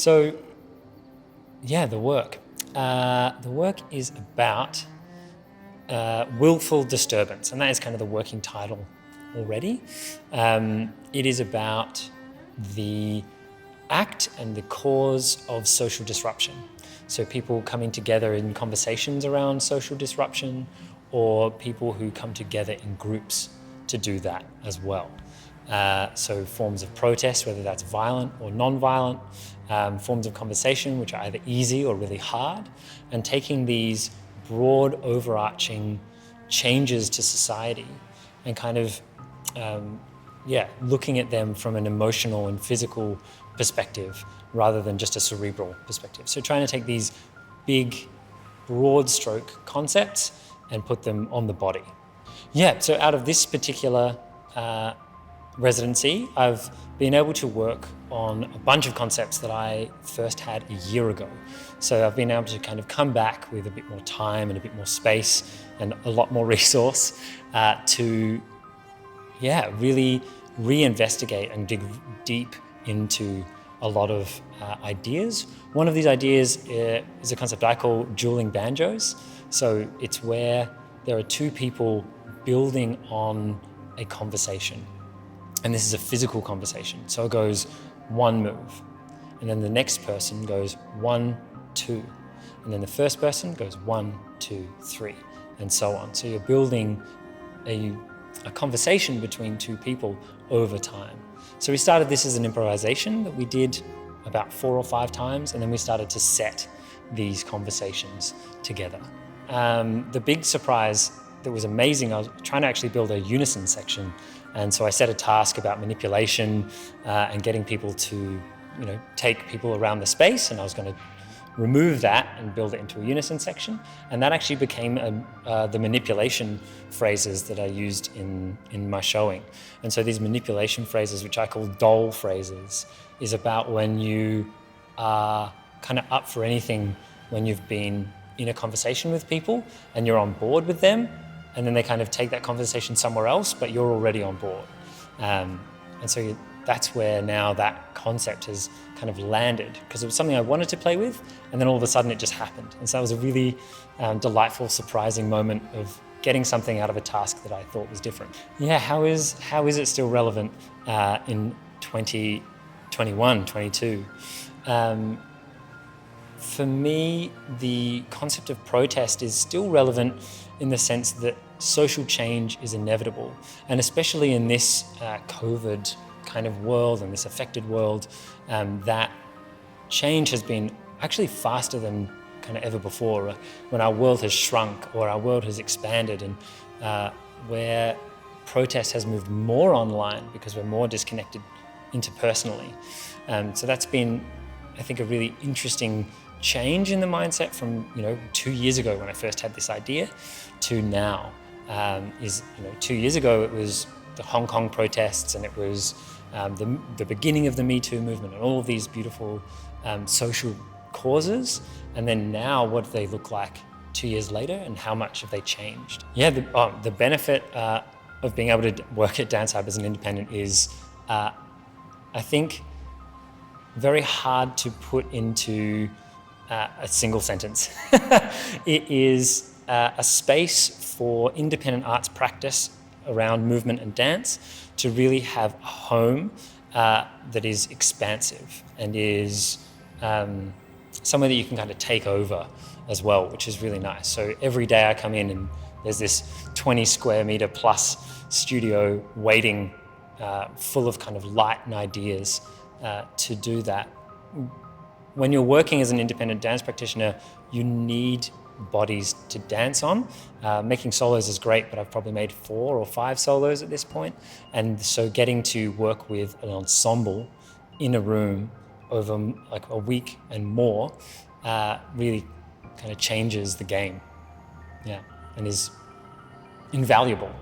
So, yeah, the work. The work is about willful disturbance, and that is kind of the working title already. It is about the act and the cause of social disruption. So people coming together in conversations around social disruption, or people who come together in groups to do that as well. So forms of protest, whether that's violent or non-violent, forms of conversation which are either easy or really hard, and taking these broad overarching changes to society and kind of looking at them from an emotional and physical perspective rather than just a cerebral perspective. So trying to take these big, broad stroke concepts and put them on the body. Yeah, so out of this particular residency, I've been able to work on a bunch of concepts that I first had a year ago. So I've been able to kind of come back with a bit more time and a bit more space and a lot more resource to really reinvestigate and dig deep into a lot of ideas. One of these ideas is a concept I call dueling banjos. So it's where there are two people building on a conversation. And this is a physical conversation. So it goes one move, and then the next person goes 1, 2, and then the first person goes 1, 2, 3, and so on. So you're building a conversation between two people over time. So we started this as an improvisation that we did about 4 or 5 times, and then we started to set these conversations together. The big surprise that was amazing, I was trying to actually build a unison section, and so I set a task about manipulation and getting people to, take people around the space, and I was going to remove that and build it into a unison section. And that actually became the manipulation phrases that I used in my showing. And so these manipulation phrases, which I call doll phrases, is about when you are kind of up for anything, when you've been in a conversation with people and you're on board with them, and then they kind of take that conversation somewhere else, but you're already on board. And so that's where now that concept has kind of landed, because it was something I wanted to play with, and then all of a sudden it just happened. And so that was a really delightful, surprising moment of getting something out of a task that I thought was different. Yeah, how is it still relevant in 2021, 22? For me, the concept of protest is still relevant in the sense that social change is inevitable. And especially in this COVID kind of world and this affected world, that change has been actually faster than kind of ever before, when our world has shrunk or our world has expanded, and where protest has moved more online because we're more disconnected interpersonally. So that's been, I think, a really interesting change in the mindset from 2 years ago when I first had this idea to now. 2 years ago it was the Hong Kong protests, and it was the beginning of the Me Too movement and all of these beautiful social causes. And then now, what do they look like 2 years later, and how much have they changed? Yeah, the benefit of being able to work at Dance Hub as an independent is, I think, very hard to put into a single sentence. It is a space for independent arts practice around movement and dance to really have a home that is expansive and is somewhere that you can kind of take over as well, which is really nice. So every day I come in and there's this 20 square meter plus studio waiting, full of kind of light and ideas to do that. When you're working as an independent dance practitioner, you need bodies to dance on. Making solos is great, but I've probably made 4 or 5 solos at this point. And so getting to work with an ensemble in a room over like a week and more really kind of changes the game. Yeah, and is invaluable.